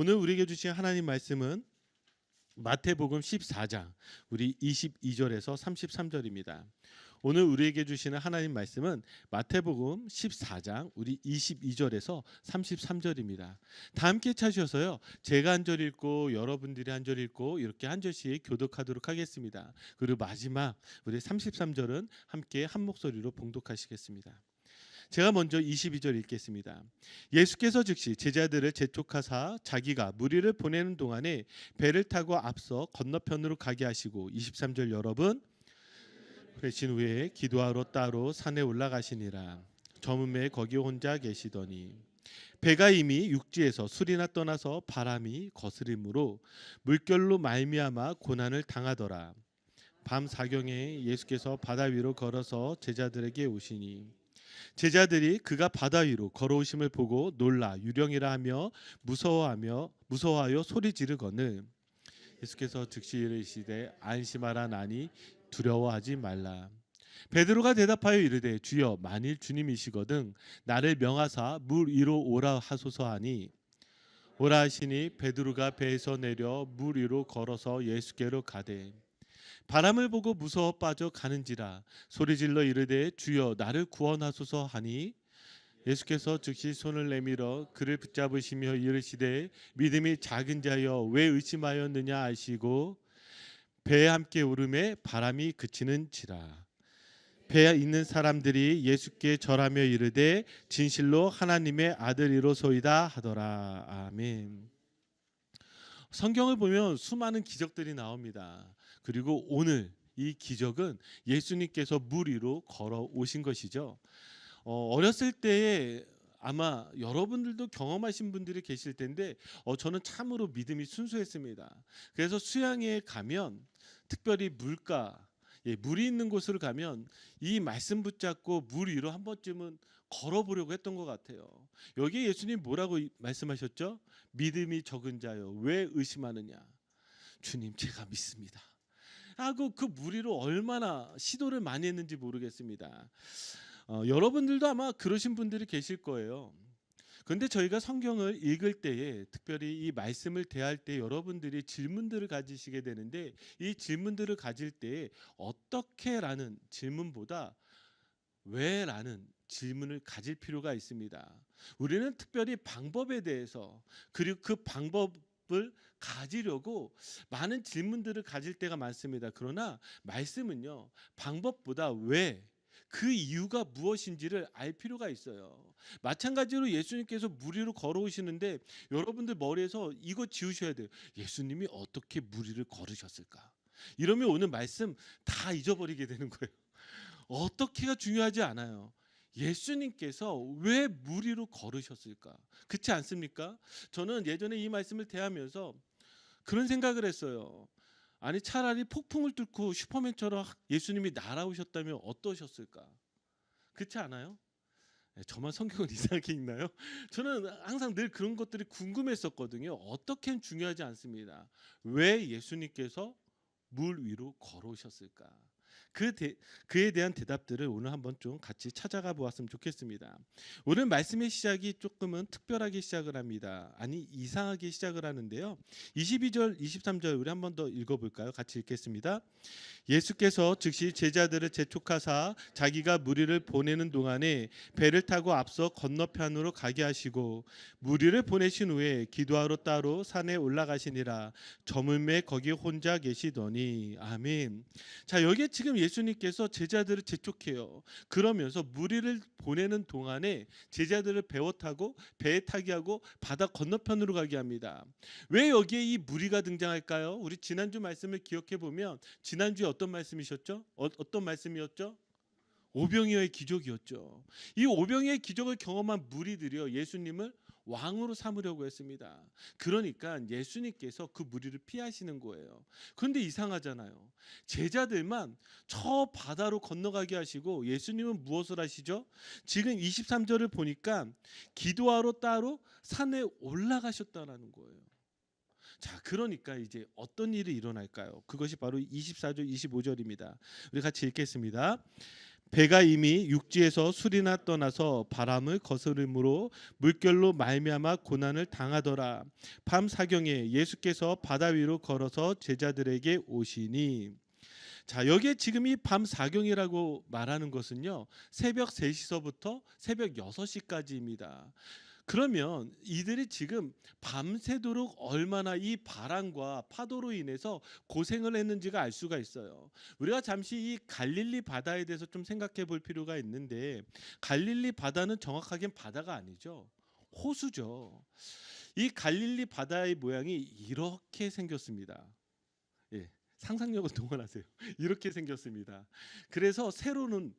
오늘 우리에게 주신 하나님 말씀은 마태복음 14장 우리 22절에서 33절입니다. 오늘 우리에게 주시는 하나님 말씀은 마태복음 14장 우리 22절에서 33절입니다. 다 함께 찾으셔서요. 제가 한 절 읽고 여러분들이 한 절 읽고 이렇게 한 절씩 교독하도록 하겠습니다. 그리고 마지막 우리 33절은 함께 한 목소리로 봉독하시겠습니다. 제가 먼저 22절 읽겠습니다. 예수께서 즉시 제자들을 재촉하사 자기가 무리를 보내는 동안에 배를 타고 앞서 건너편으로 가게 하시고 23절 여러분 그러신 후에 기도하러 따로 산에 올라가시니라. 저물매 거기 혼자 계시더니 배가 이미 육지에서 술이나 떠나서 바람이 거스림으로 물결로 말미암아 고난을 당하더라. 밤 사경에 예수께서 바다 위로 걸어서 제자들에게 오시니 제자들이 그가 바다 위로 걸어오심을 보고 놀라 유령이라 하며 무서워하여 소리 지르거늘 예수께서 즉시 이르시되 안심하라 나니 두려워하지 말라. 베드로가 대답하여 이르되 주여 만일 주님이시거든 나를 명하사 물 위로 오라 하소서 하니 오라 하시니 베드로가 배에서 내려 물 위로 걸어서 예수께로 가되 바람을 보고 무서워 빠져 가는지라 소리질러 이르되 주여 나를 구원하소서 하니 예수께서 즉시 손을 내밀어 그를 붙잡으시며 이르시되 믿음이 작은 자여 왜 의심하였느냐 하시고 배에 함께 오름에 바람이 그치는지라. 배에 있는 사람들이 예수께 절하며 이르되 진실로 하나님의 아들이로소이다 하더라. 아멘. 성경을 보면 수많은 기적들이 나옵니다. 그리고 오늘 이 기적은 예수님께서 물 위로 걸어 오신 것이죠. 어렸을 때에 아마 여러분들도 경험하신 분들이 계실 텐데 저는 참으로 믿음이 순수했습니다. 그래서 수양회에 가면 특별히 물이 있는 곳을 가면 이 말씀 붙잡고 물 위로 한 번쯤은 걸어보려고 했던 것 같아요. 여기에 예수님 뭐라고 말씀하셨죠? 믿음이 적은 자여 왜 의심하느냐? 주님 제가 믿습니다. 하고 그 물 위로 얼마나 시도를 많이 했는지 모르겠습니다. 여러분들도 아마 그러신 분들이 계실 거예요. 그런데 저희가 성경을 읽을 때에 특별히 이 말씀을 대할 때 여러분들이 질문들을 가지시게 되는데 이 질문들을 가질 때에 어떻게라는 질문보다 왜라는 질문을 가질 필요가 있습니다. 우리는 특별히 방법에 대해서 그리고 그 방법을 가지려고 많은 질문들을 가질 때가 많습니다. 그러나 말씀은요. 방법보다 왜 그 이유가 무엇인지를 알 필요가 있어요. 마찬가지로 예수님께서 물 위로 걸어오시는데 여러분들 머리에서 이거 지우셔야 돼요. 예수님이 어떻게 물 위를 걸으셨을까? 이러면 오늘 말씀 다 잊어버리게 되는 거예요. 어떻게가 중요하지 않아요. 예수님께서 왜 물 위로 걸으셨을까? 그렇지 않습니까? 저는 예전에 이 말씀을 대하면서 그런 생각을 했어요. 아니 차라리 폭풍을 뚫고 슈퍼맨처럼 예수님이 날아오셨다면 어떠셨을까? 그렇지 않아요? 저만 성경을 이상하게 읽나요? 저는 항상 늘 그런 것들이 궁금했었거든요. 어떻게는 중요하지 않습니다. 왜 예수님께서 물 위로 걸어오셨을까? 그에 대한 대답들을 오늘 한번 좀 같이 찾아가 보았으면 좋겠습니다. 오늘 말씀의 시작이 조금은 특별하게 시작을 합니다. 아니 이상하게 시작을 하는데요. 22절, 23절 우리 한번 더 읽어볼까요? 같이 읽겠습니다. 예수께서 즉시 제자들을 재촉하사 자기가 무리를 보내는 동안에 배를 타고 앞서 건너편으로 가게 하시고 무리를 보내신 후에 기도하러 따로 산에 올라가시니라. 저물매 거기 혼자 계시더니 아멘. 자 여기에 지금 예수님께서 제자들을 재촉해요. 그러면서 무리를 보내는 동안에 제자들을 배에 타게 하고 바다 건너편으로 가게 합니다. 왜 여기에 이 무리가 등장할까요? 우리 지난주 말씀을 기억해 보면 지난주에 어떤 말씀이셨죠? 어떤 말씀이었죠? 오병이어의 기적이었죠. 이 오병이어의 기적을 경험한 무리들이요 예수님을 왕으로 삼으려고 했습니다. 그러니까 예수님께서 그 무리를 피하시는 거예요. 그런데 이상하잖아요. 제자들만 저 바다로 건너가게 하시고 예수님은 무엇을 하시죠? 지금 23절을 보니까 기도하러 따로 산에 올라가셨다는 거예요. 자, 그러니까 이제 어떤 일이 일어날까요? 그것이 바로 24절, 25절입니다. 우리 같이 읽겠습니다. 배가 이미 육지에서 술이나 떠나서 바람을 거스름으로 물결로 말미암아 고난을 당하더라. 밤 사경에 예수께서 바다 위로 걸어서 제자들에게 오시니. 자, 여기에 지금 이 밤 사경이라고 말하는 것은요, 새벽 3시서부터 새벽 6시까지입니다. 그러면 이들이 지금 밤새도록 얼마나 이 바람과 파도로 인해서 고생을 했는지가 알 수가 있어요. 우리가 잠시 이 갈릴리 바다에 대해서 좀 생각해 볼 필요가 있는데, 갈릴리 바다는 정확하게는 바다가 아니죠. 호수죠. 이 갈릴리 바다의 모양이 이렇게 생겼습니다. 예, 상상력을 동원하세요. 이렇게 생겼습니다. 그래서 세로는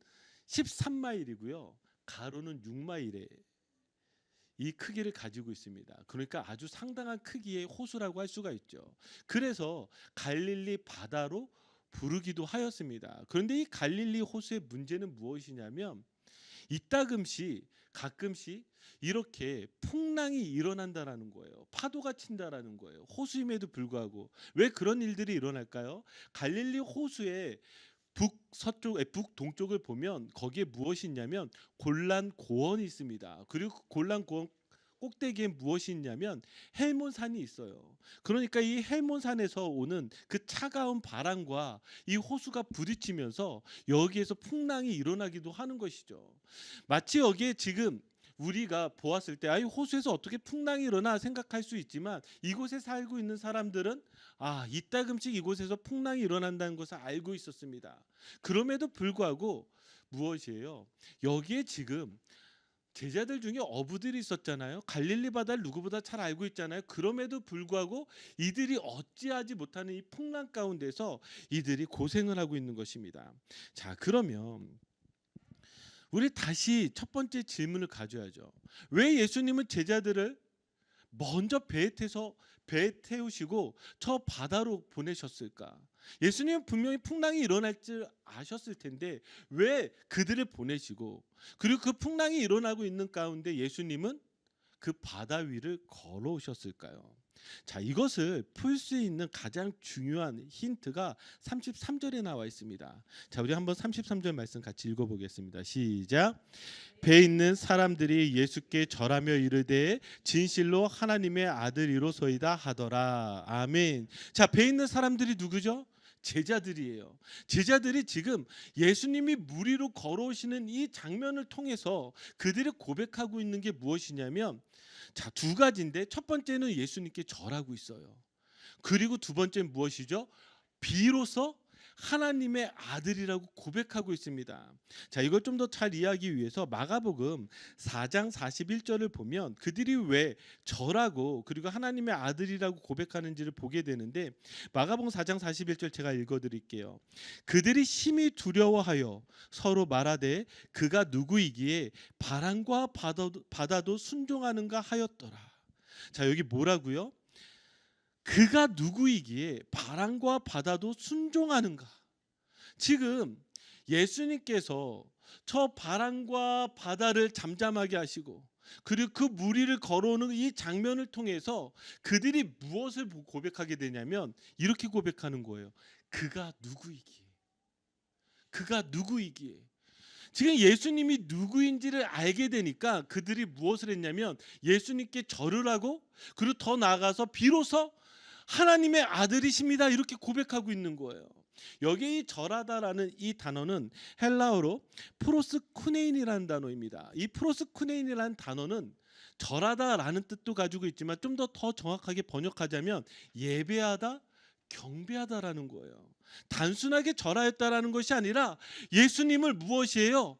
13마일이고요. 가로는 6마일에 이 크기를 가지고 있습니다. 그러니까 아주 상당한 크기의 호수라고 할 수가 있죠. 그래서 갈릴리 바다로 부르기도 하였습니다. 그런데 이 갈릴리 호수의 문제는 무엇이냐면, 이따금씩 가끔씩 이렇게 풍랑이 일어난다라는 거예요. 파도가 친다라는 거예요. 호수임에도 불구하고. 왜 그런 일들이 일어날까요? 갈릴리 호수의 북동쪽을 보면 거기에 무엇이 있냐면 골란 고원이 있습니다. 그리고 골란 고원 꼭대기에 무엇이 있냐면 헬몬산이 있어요. 그러니까 이 헬몬산에서 오는 그 차가운 바람과 이 호수가 부딪히면서 여기에서 풍랑이 일어나기도 하는 것이죠. 마치 여기에 지금 우리가 보았을 때 이 호수에서 어떻게 풍랑이 일어나 생각할 수 있지만, 이곳에 살고 있는 사람들은 이따금씩 이곳에서 풍랑이 일어난다는 것을 알고 있었습니다. 그럼에도 불구하고 무엇이에요? 여기에 지금 제자들 중에 어부들이 있었잖아요. 갈릴리 바다를 누구보다 잘 알고 있잖아요. 그럼에도 불구하고 이들이 어찌하지 못하는 이 풍랑 가운데서 이들이 고생을 하고 있는 것입니다. 자, 그러면 우리 다시 첫 번째 질문을 가져야죠. 왜 예수님은 제자들을 먼저 배에 태우시고 저 바다로 보내셨을까? 예수님은 분명히 풍랑이 일어날 줄 아셨을 텐데 왜 그들을 보내시고, 그리고 그 풍랑이 일어나고 있는 가운데 예수님은 그 바다 위를 걸어오셨을까요? 자, 이것을 풀 수 있는 가장 중요한 힌트가 33절에 나와 있습니다. 자, 우리 한번 33절 말씀 같이 읽어보겠습니다. 시작. 배에 있는 사람들이 예수께 절하며 이르되 진실로 하나님의 아들이로소이다 하더라. 아멘. 자, 배에 있는 사람들이 누구죠? 제자들이에요. 제자들이 지금 예수님이 물 위로 걸어오시는 이 장면을 통해서 그들이 고백하고 있는 게 무엇이냐면, 자, 두 가지인데, 첫 번째는 예수님께 절하고 있어요. 그리고 두 번째는 무엇이죠? 비로소 하나님의 아들이라고 고백하고 있습니다. 자, 이걸 좀 더 잘 이해하기 위해서 마가복음 4장 41절을 보면 그들이 왜 절하고 그리고 하나님의 아들이라고 고백하는지를 보게 되는데, 마가복음 4장 41절 제가 읽어드릴게요. 그들이 심히 두려워하여 서로 말하되 그가 누구이기에 바람과 바다도 순종하는가 하였더라. 자, 여기 뭐라고요? 그가 누구이기에 바람과 바다도 순종하는가? 지금 예수님께서 저 바람과 바다를 잠잠하게 하시고 그리고 그 물 위를 걸어오는 이 장면을 통해서 그들이 무엇을 고백하게 되냐면 이렇게 고백하는 거예요. 그가 누구이기에. 그가 누구이기에. 지금 예수님이 누구인지를 알게 되니까 그들이 무엇을 했냐면 예수님께 절을 하고, 그리고 더 나아가서 비로소 하나님의 아들이십니다 이렇게 고백하고 있는 거예요. 여기 이 절하다라는 이 단어는 헬라어로 프로스쿠네인이라는 단어입니다. 이 프로스쿠네인이라는 단어는 절하다라는 뜻도 가지고 있지만 좀 더 정확하게 번역하자면 예배하다, 경배하다라는 거예요. 단순하게 절하였다라는 것이 아니라 예수님을 무엇이에요?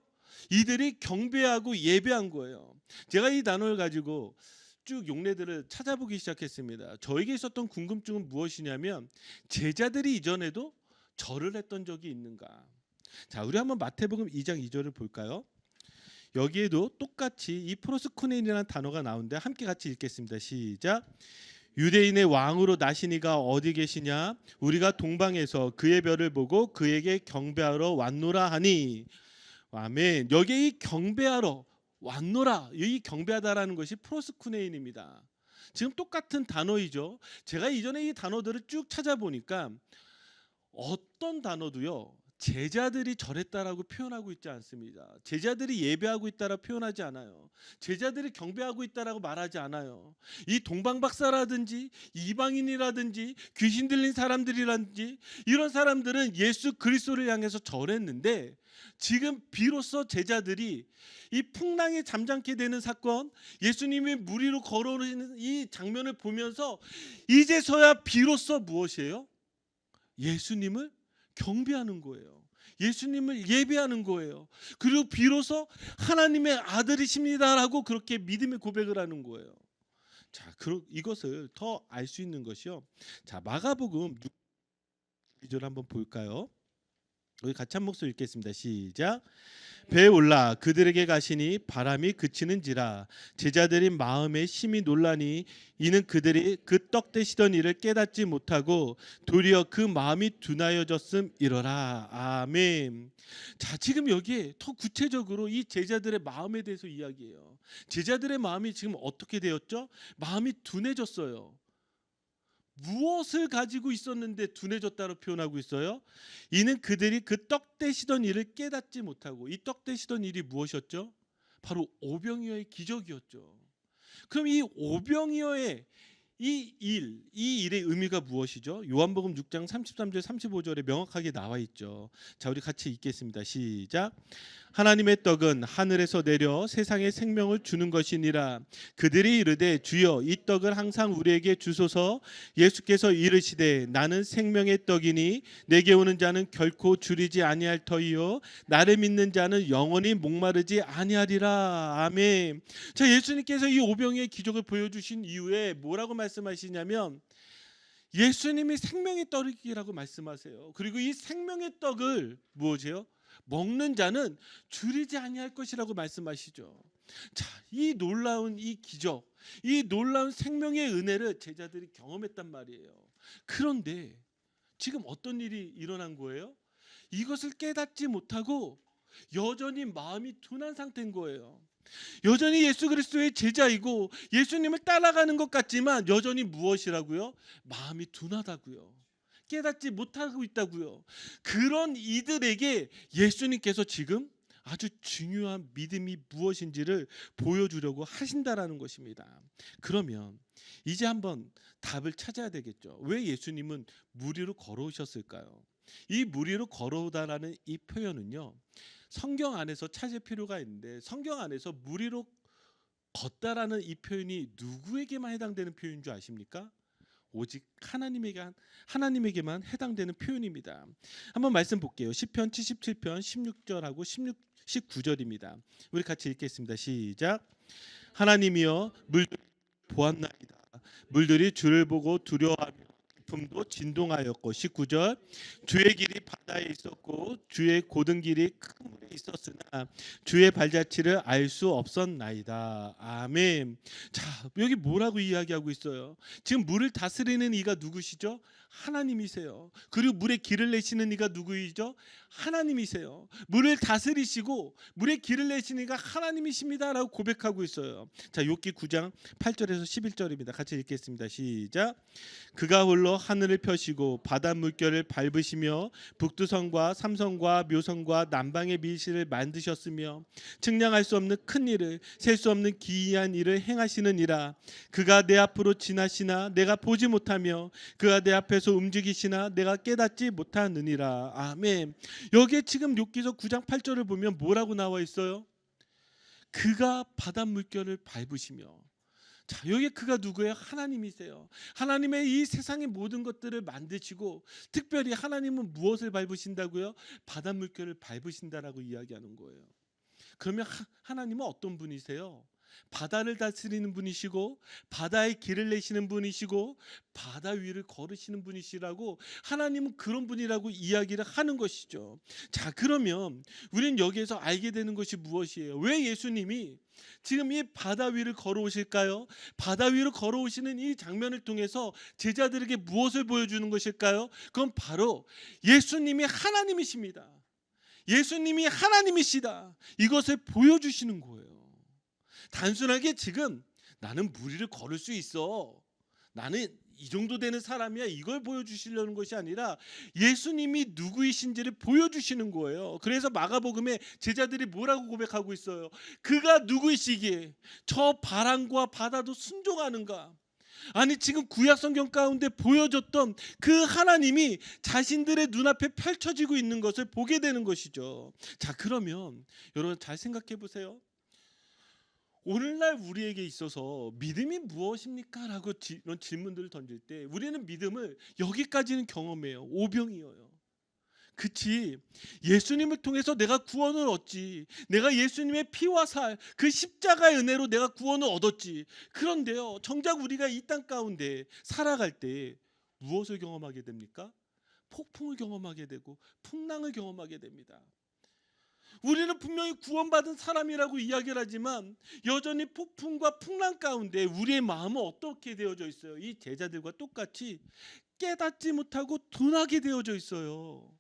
이들이 경배하고 예배한 거예요. 제가 이 단어를 가지고 쭉 용례들을 찾아보기 시작했습니다. 저에게 있었던 궁금증은 무엇이냐면 제자들이 이전에도 절을 했던 적이 있는가? 자, 우리 한번 마태복음 2장 2절을 볼까요? 여기에도 똑같이 이 프로스쿠네인이라는 단어가 나오는데 함께 같이 읽겠습니다. 시작. 유대인의 왕으로 나시니가 어디 계시냐? 우리가 동방에서 그의 별을 보고 그에게 경배하러 왔노라 하니. 아멘. 여기에 이 경배하러 왔노라, 이 경배하다라는 것이 프로스쿠네인입니다. 지금 똑같은 단어이죠. 제가 이전에 이 단어들을 쭉 찾아보니까 어떤 단어도요 제자들이 저랬다라고 표현하고 있지 않습니다. 제자들이 예배하고 있다라고 표현하지 않아요. 제자들이 경배하고 있다라고 말하지 않아요. 이 동방박사라든지 이방인이라든지 귀신 들린 사람들이라든지 이런 사람들은 예수 그리스도를 향해서 절했는데, 지금 비로소 제자들이 이 풍랑에 잠잠게 되는 사건, 예수님이 물 위로 걸어오는 이 장면을 보면서 이제서야 비로소 무엇이에요? 예수님을 경배하는 거예요. 예수님을 예배하는 거예요. 그리고 비로소 하나님의 아들이십니다라고 그렇게 믿음의 고백을 하는 거예요. 자, 이것을 더 알 수 있는 것이요. 자, 마가복음 6절 한번 볼까요? 우리 같이 한 목소리 읽겠습니다. 시작. 배에 올라 그들에게 가시니 바람이 그치는지라 제자들이 마음에 심히 놀라니 이는 그들이 그 떡 되시던 일을 깨닫지 못하고 도리어 그 마음이 둔하여졌음이로라. 아멘. 자, 지금 여기에 더 구체적으로 이 제자들의 마음에 대해서 이야기해요. 제자들의 마음이 지금 어떻게 되었죠? 마음이 둔해졌어요. 무엇을 가지고 있었는데 둔해졌다고 표현하고 있어요? 이는 그들이 그 떡 되시던 일을 깨닫지 못하고, 이 떡 되시던 일이 무엇이었죠? 바로 오병이어의 기적이었죠. 그럼 이 오병이어의 이 일의 의미가 무엇이죠? 요한복음 6장 33절 35절에 명확하게 나와 있죠. 자, 우리 같이 읽겠습니다. 시작. 하나님의 떡은 하늘에서 내려 세상에 생명을 주는 것이니라. 그들이 이르되 주여 이 떡을 항상 우리에게 주소서. 예수께서 이르시되 나는 생명의 떡이니 내게 오는 자는 결코 줄이지 아니할 터이요 나를 믿는 자는 영원히 목마르지 아니하리라. 아멘. 자, 예수님께서 이 오병이의 기적을 보여주신 이후에 뭐라고 말씀하시냐면 예수님이 생명의 떡이라고 말씀하세요. 그리고 이 생명의 떡을 무엇이에요? 먹는 자는 줄이지 아니할 것이라고 말씀하시죠. 자, 이 놀라운 이 기적, 이 놀라운 생명의 은혜를 제자들이 경험했단 말이에요. 그런데 지금 어떤 일이 일어난 거예요? 이것을 깨닫지 못하고 여전히 마음이 둔한 상태인 거예요. 여전히 예수 그리스도의 제자이고 예수님을 따라가는 것 같지만 여전히 무엇이라고요? 마음이 둔하다고요. 깨닫지 못하고 있다고요. 그런 이들에게 예수님께서 지금 아주 중요한 믿음이 무엇인지를 보여주려고 하신다라는 것입니다. 그러면 이제 한번 답을 찾아야 되겠죠. 왜 예수님은 물 위로 걸어오셨을까요? 이 물 위로 걸어오다라는 이 표현은요, 성경 안에서 찾을 필요가 있는데, 성경 안에서 물 위로 걷다라는 이 표현이 누구에게만 해당되는 표현인 줄 아십니까? 오직 하나님에게만 해당되는 표현입니다. 한번 말씀 볼게요. 시편 77편 16절하고 19절입니다. 우리 같이 읽겠습니다. 시작. 하나님이여 물들이 보았나이다. 물들이 주를 보고 두려워하며 품도 진동하였고. 19절. 주의 길이 바다에 있었고 주의 고든 길이 큰 물에 있었으나 주의 발자취를 알 수 없었나이다. 아멘. 자, 여기 뭐라고 이야기하고 있어요? 지금 물을 다스리는 이가 누구시죠? 하나님이세요. 그리고 물에 길을 내시는 이가 누구이죠? 하나님이세요. 물을 다스리시고 물에 길을 내시는 이가 하나님이십니다라고 고백하고 있어요. 자, 욥기 9장 8절에서 11절입니다. 같이 읽겠습니다. 시작. 그가 홀로 하늘을 펴시고 바다 물결을 밟으시며 북두성과 삼성과 묘성과 남방의 밀실을 만드셨으며 측량할 수 없는 큰 일을 셀 수 없는 기이한 일을 행하시느니라. 그가 내 앞으로 지나시나 내가 보지 못하며 그가 내 앞에서 움직이시나 내가 깨닫지 못하느니라. 아멘. 여기에 지금 욥기서 9장 8절을 보면 뭐라고 나와 있어요? 그가 바다 물결을 밟으시며. 자, 여기 그가 누구예요? 하나님이세요. 하나님의 이 세상의 모든 것들을 만드시고 특별히 하나님은 무엇을 밟으신다고요? 바다 물결을 밟으신다라고 이야기하는 거예요. 그러면 하나님은 어떤 분이세요? 바다를 다스리는 분이시고 바다의 길을 내시는 분이시고 바다 위를 걸으시는 분이시라고, 하나님은 그런 분이라고 이야기를 하는 것이죠. 자, 그러면 우리는 여기에서 알게 되는 것이 무엇이에요? 왜 예수님이 지금 이 바다 위를 걸어오실까요? 바다 위로 걸어오시는 이 장면을 통해서 제자들에게 무엇을 보여주는 것일까요? 그건 바로 예수님이 하나님이십니다. 예수님이 하나님이시다, 이것을 보여주시는 거예요. 단순하게 지금 나는 물 위를 걸을 수 있어, 나는 이 정도 되는 사람이야 이걸 보여주시려는 것이 아니라 예수님이 누구이신지를 보여주시는 거예요. 그래서 마가복음에 제자들이 뭐라고 고백하고 있어요? 그가 누구이시기에 저 바람과 바다도 순종하는가? 아니 지금 구약 성경 가운데 보여줬던 그 하나님이 자신들의 눈앞에 펼쳐지고 있는 것을 보게 되는 것이죠. 자, 그러면 여러분 잘 생각해 보세요. 오늘날 우리에게 있어서 믿음이 무엇입니까? 라고 이런 질문들을 던질 때 우리는 믿음을 여기까지는 경험해요. 오병이어요. 그치, 예수님을 통해서 내가 구원을 얻지, 내가 예수님의 피와 살 그 십자가의 은혜로 내가 구원을 얻었지. 그런데요, 정작 우리가 이 땅 가운데 살아갈 때 무엇을 경험하게 됩니까? 폭풍을 경험하게 되고 풍랑을 경험하게 됩니다. 우리는 분명히 구원받은 사람이라고 이야기를 하지만 여전히 폭풍과 풍랑 가운데 우리의 마음은 어떻게 되어져 있어요? 이 제자들과 똑같이 깨닫지 못하고 둔하게 되어져 있어요.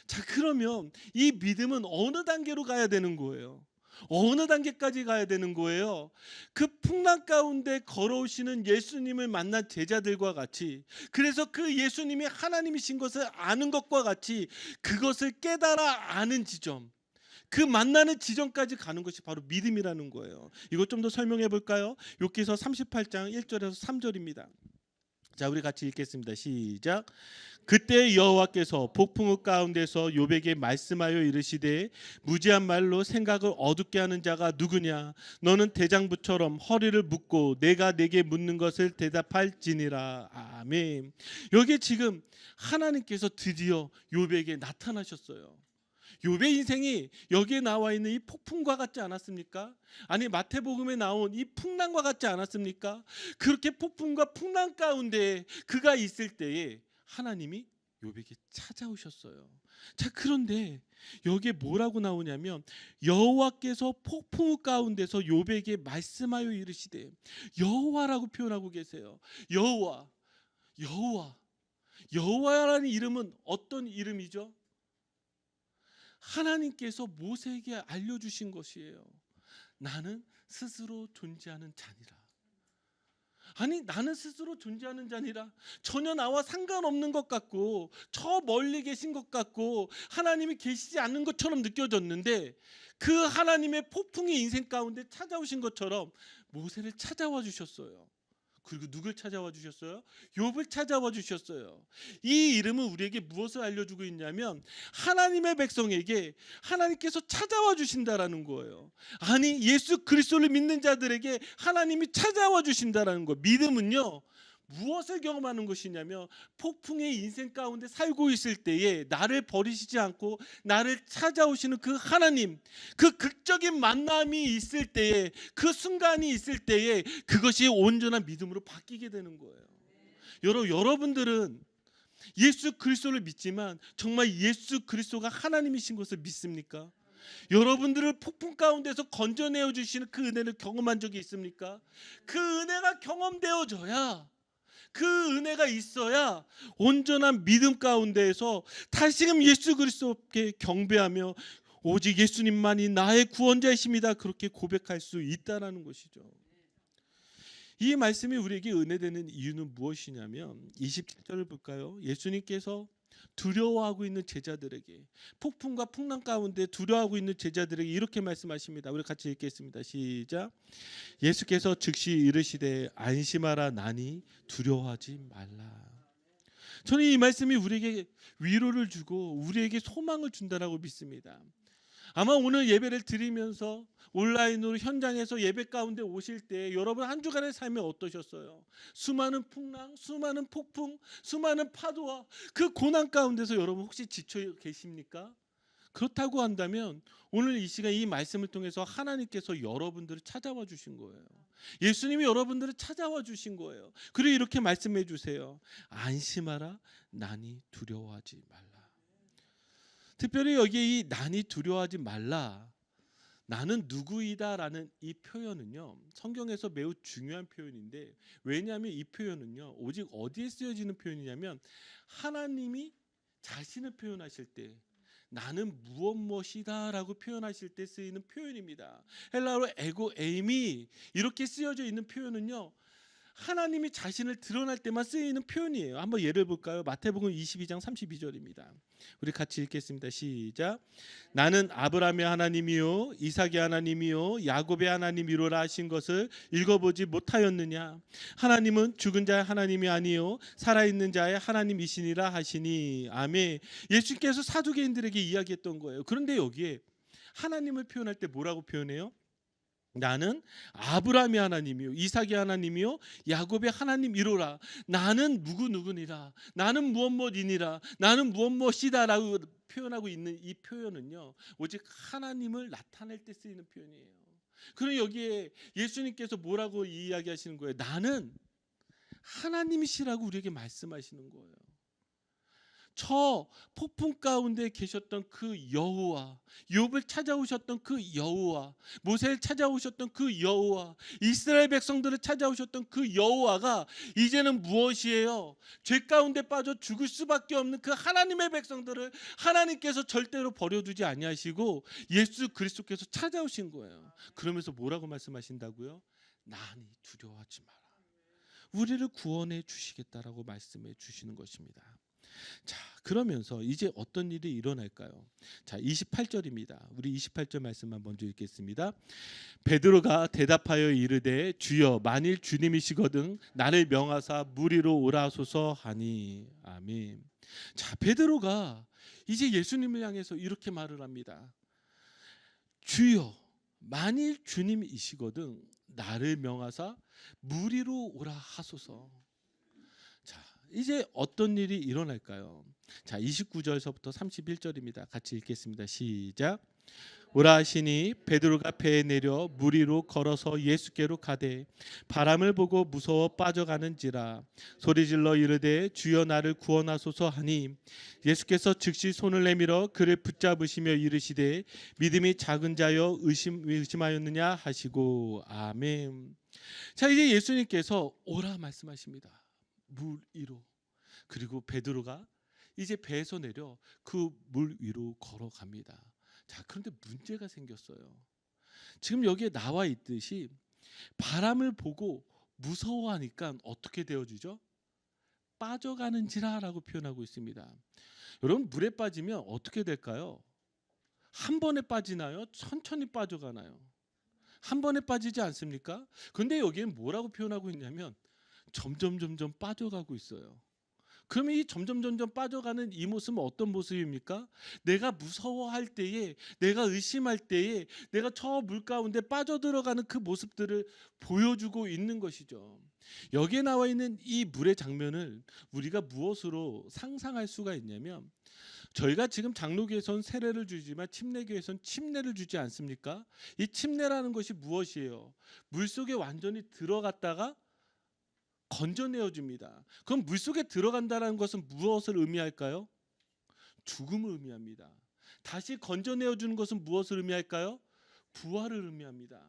자, 그러면 이 믿음은 어느 단계로 가야 되는 거예요? 어느 단계까지 가야 되는 거예요? 그 풍랑 가운데 걸어오시는 예수님을 만난 제자들과 같이, 그래서 그 예수님이 하나님이신 것을 아는 것과 같이 그것을 깨달아 아는 지점, 그 만나는 지점까지 가는 것이 바로 믿음이라는 거예요. 이것 좀 더 설명해 볼까요? 욥기서 38장 1절에서 3절입니다. 자, 우리 같이 읽겠습니다. 시작. 그때 여호와께서 폭풍우 가운데서 욥에게 말씀하여 이르시되 무지한 말로 생각을 어둡게 하는 자가 누구냐? 너는 대장부처럼 허리를 묶고 내가 내게 묻는 것을 대답할지니라. 아멘. 여기 지금 하나님께서 드디어 욥에게 나타나셨어요. 욥의 인생이 여기에 나와 있는 이 폭풍과 같지 않았습니까? 아니 마태복음에 나온 이 풍랑과 같지 않았습니까? 그렇게 폭풍과 풍랑 가운데 그가 있을 때에 하나님이 욥에게 찾아오셨어요. 자, 그런데 여기에 뭐라고 나오냐면 여호와께서 폭풍 가운데서 욥에게 말씀하여 이르시되, 여호와라고 표현하고 계세요. 여호와, 여호와, 여호와라는 이름은 어떤 이름이죠? 하나님께서 모세에게 알려주신 것이에요. 나는 스스로 존재하는 자니라. 아니 나는 스스로 존재하는 자니라, 전혀 나와 상관없는 것 같고 저 멀리 계신 것 같고 하나님이 계시지 않는 것처럼 느껴졌는데 그 하나님의 폭풍이 인생 가운데 찾아오신 것처럼 모세를 찾아와 주셨어요. 그리고 누굴 찾아와 주셨어요? 욥을 찾아와 주셨어요. 이 이름은 우리에게 무엇을 알려주고 있냐면 하나님의 백성에게 하나님께서 찾아와 주신다라는 거예요. 아니 예수 그리스도를 믿는 자들에게 하나님이 찾아와 주신다라는 거예요. 믿음은요, 무엇을 경험하는 것이냐면 폭풍의 인생 가운데 살고 있을 때에 나를 버리시지 않고 나를 찾아오시는 그 하나님, 그 극적인 만남이 있을 때에, 그 순간이 있을 때에 그것이 온전한 믿음으로 바뀌게 되는 거예요. 여러분들은 예수 그리스도를 믿지만 정말 예수 그리스도가 하나님이신 것을 믿습니까? 여러분들을 폭풍 가운데서 건져내어 주시는 그 은혜를 경험한 적이 있습니까? 그 은혜가 경험되어져야, 그 은혜가 있어야 온전한 믿음 가운데에서 다시금 예수 그리스도께 경배하며 오직 예수님만이 나의 구원자이십니다, 그렇게 고백할 수 있다라는 것이죠. 이 말씀이 우리에게 은혜되는 이유는 무엇이냐면 27절을 볼까요? 예수님께서 두려워하고 있는 제자들에게, 폭풍과 풍랑 가운데 두려워하고 있는 제자들에게 이렇게 말씀하십니다. 우리 같이 읽겠습니다. 시작. 예수께서 즉시 이르시되 안심하라 나니 두려워하지 말라. 저는 이 말씀이 우리에게 위로를 주고 우리에게 소망을 준다라고 믿습니다. 아마 오늘 예배를 드리면서 온라인으로 현장에서 예배 가운데 오실 때 여러분 한 주간의 삶이 어떠셨어요? 수많은 풍랑, 수많은 폭풍, 수많은 파도와 그 고난 가운데서 여러분 혹시 지쳐 계십니까? 그렇다고 한다면 오늘 이 시간 이 말씀을 통해서 하나님께서 여러분들을 찾아와 주신 거예요. 예수님이 여러분들을 찾아와 주신 거예요. 그리고 이렇게 말씀해 주세요. 안심하라 나니 두려워하지 말라. 특별히 여기 이 나니 두려워하지 말라, 나는 누구이다라는 이 표현은요, 성경에서 매우 중요한 표현인데, 왜냐하면 이 표현은요 오직 어디에 쓰여지는 표현이냐면 하나님이 자신을 표현하실 때, 나는 무엇이다라고 표현하실 때 쓰이는 표현입니다. 헬라어로 에고 에임이 이렇게 쓰여져 있는 표현은요, 하나님이 자신을 드러날 때만 쓰이는 표현이에요. 한번 예를 볼까요? 마태복음 22장 32절입니다. 우리 같이 읽겠습니다. 시작. 나는 아브라함의 하나님이요 이삭의 하나님이요 야곱의 하나님이로라 하신 것을 읽어보지 못하였느냐? 하나님은 죽은 자의 하나님이 아니요 살아있는 자의 하나님이시니라 하시니. 아멘. 예수님께서 사두개인들에게 이야기했던 거예요. 그런데 여기에 하나님을 표현할 때 뭐라고 표현해요? 나는 아브라함의 하나님이요 이삭의 하나님이요 야곱의 하나님이로라. 나는 누구니라. 나는 무엇이니라. 나는 무엇이다라고 표현하고 있는 이 표현은요, 오직 하나님을 나타낼 때 쓰이는 표현이에요. 그럼 여기에 예수님께서 뭐라고 이야기하시는 거예요? 나는 하나님이시라고 우리에게 말씀하시는 거예요. 저 폭풍 가운데 계셨던 그 여호와, 욥을 찾아오셨던 그 여호와, 모세를 찾아오셨던 그 여호와, 이스라엘 백성들을 찾아오셨던 그 여호와가 이제는 무엇이에요? 죄 가운데 빠져 죽을 수밖에 없는 그 하나님의 백성들을 하나님께서 절대로 버려두지 아니하시고 예수 그리스도께서 찾아오신 거예요. 그러면서 뭐라고 말씀하신다고요? 나니 두려워하지 마라. 우리를 구원해 주시겠다라고 말씀해 주시는 것입니다. 자, 그러면서 이제 어떤 일이 일어날까요? 자, 28절입니다. 우리 28절 말씀만 먼저 읽겠습니다. 베드로가 대답하여 이르되 주여 만일 주님이시거든 나를 명하사 물 위로 오라 하소서 하니. 아멘. 자, 베드로가 이제 예수님을 향해서 이렇게 말을 합니다. 주여 만일 주님이시거든 나를 명하사 물 위로 오라 하소서. 자, 이제 어떤 일이 일어날까요? 자, 29절서부터 31절입니다. 같이 읽겠습니다. 시작. 오라 하시니 베드로가 배에 내려 물 위로 걸어서 예수께로 가되 바람을 보고 무서워 빠져가는지라 소리질러 이르되 주여 나를 구원하소서 하니 예수께서 즉시 손을 내밀어 그를 붙잡으시며 이르시되 믿음이 작은 자여 의심하였느냐 하시고. 아멘. 자, 이제 예수님께서 오라 말씀하십니다. 물 위로. 그리고 베드로가 이제 배에서 내려 그 물 위로 걸어갑니다. 자, 그런데 문제가 생겼어요. 지금 여기에 나와 있듯이 바람을 보고 무서워하니까 어떻게 되어지죠? 빠져가는지라라고 표현하고 있습니다. 여러분, 물에 빠지면 어떻게 될까요? 한 번에 빠지나요? 천천히 빠져가나요? 한 번에 빠지지 않습니까? 그런데 여기는 뭐라고 표현하고 있냐면 점점 빠져가고 있어요. 그러면 이 점점 빠져가는 이 모습은 어떤 모습입니까? 내가 무서워할 때에, 내가 의심할 때에 내가 저 물 가운데 빠져들어가는 그 모습들을 보여주고 있는 것이죠. 여기에 나와 있는 이 물의 장면을 우리가 무엇으로 상상할 수가 있냐면, 저희가 지금 장로교에서는 세례를 주지만 침례교에서는 침례를 주지 않습니까? 이 침례라는 것이 무엇이에요? 물속에 완전히 들어갔다가 건져내어 줍니다. 그럼 물속에 들어간다는 것은 무엇을 의미할까요? 죽음을 의미합니다. 다시 건져내어 주는 것은 무엇을 의미할까요? 부활을 의미합니다.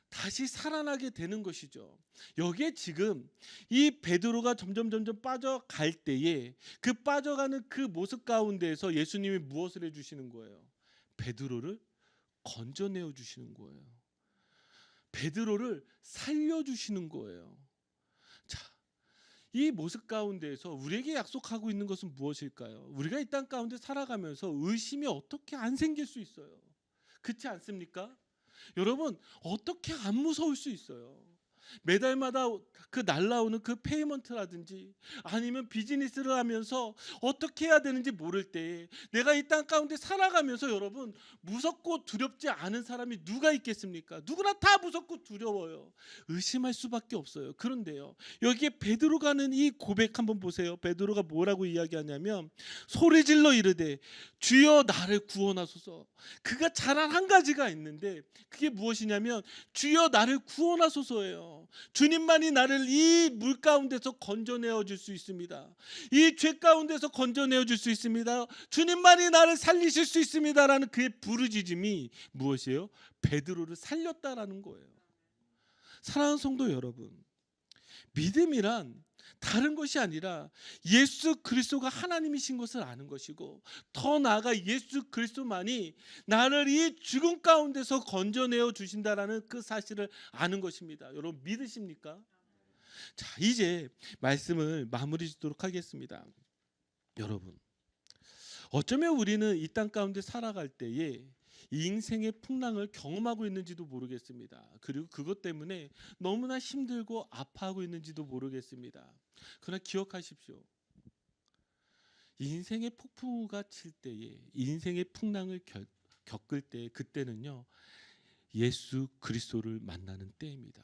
다시 살아나게 되는 것이죠. 여기에 지금 이 베드로가 점점 빠져갈 때에 그 빠져가는 그 모습 가운데에서 예수님이 무엇을 해주시는 거예요? 베드로를 건져내어 주시는 거예요. 베드로를 살려주시는 거예요. 자, 이 모습 가운데에서 우리에게 약속하고 있는 것은 무엇일까요? 우리가 이 땅 가운데 살아가면서 의심이 어떻게 안 생길 수 있어요? 그렇지 않습니까? 여러분, 어떻게 안 무서울 수 있어요? 매달마다 그 날라오는 그 페이먼트라든지 아니면 비즈니스를 하면서 어떻게 해야 되는지 모를 때 내가 이 땅 가운데 살아가면서 여러분 무섭고 두렵지 않은 사람이 누가 있겠습니까? 누구나 다 무섭고 두려워요. 의심할 수밖에 없어요. 그런데요, 여기에 베드로가 하는 이 고백 한번 보세요. 베드로가 뭐라고 이야기하냐면 소리질러 이르되 주여 나를 구원하소서. 그가 잘한 한 가지가 있는데 그게 무엇이냐면 주여 나를 구원하소서예요. 주님만이 나를 이 물 가운데서 건져내어 줄 수 있습니다. 이 죄 가운데서 건져내어 줄 수 있습니다. 주님만이 나를 살리실 수 있습니다라는 그의 부르짖음이 무엇이에요? 베드로를 살렸다라는 거예요. 사랑하는 성도 여러분, 믿음이란 다른 것이 아니라 예수 그리스도가 하나님이신 것을 아는 것이고, 더 나아가 예수 그리스도만이 나를 이 죽음 가운데서 건져내어 주신다라는 그 사실을 아는 것입니다. 여러분 믿으십니까? 자, 이제 말씀을 마무리 짓도록 하겠습니다. 여러분, 어쩌면 우리는 이 땅 가운데 살아갈 때에 이 인생의 풍랑을 경험하고 있는지도 모르겠습니다. 그리고 그것 때문에 너무나 힘들고 아파하고 있는지도 모르겠습니다. 그러나 기억하십시오. 이 인생의 폭풍우가 칠 때에, 이 인생의 풍랑을 겪을 때, 그때는요, 예수 그리스도를 만나는 때입니다.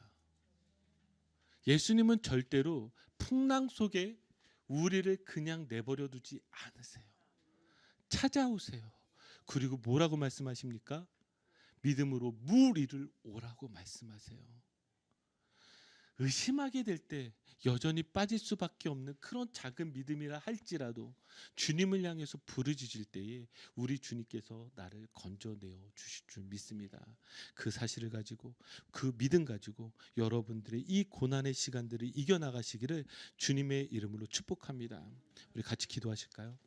예수님은 절대로 풍랑 속에 우리를 그냥 내버려 두지 않으세요. 찾아오세요. 그리고 뭐라고 말씀하십니까? 믿음으로 물 위를 오라고 말씀하세요. 의심하게 될 때 여전히 빠질 수밖에 없는 그런 작은 믿음이라 할지라도 주님을 향해서 부르짖을 때에 우리 주님께서 나를 건져내어 주실 줄 믿습니다. 그 사실을 가지고, 그 믿음 가지고 여러분들의 이 고난의 시간들을 이겨나가시기를 주님의 이름으로 축복합니다. 우리 같이 기도하실까요?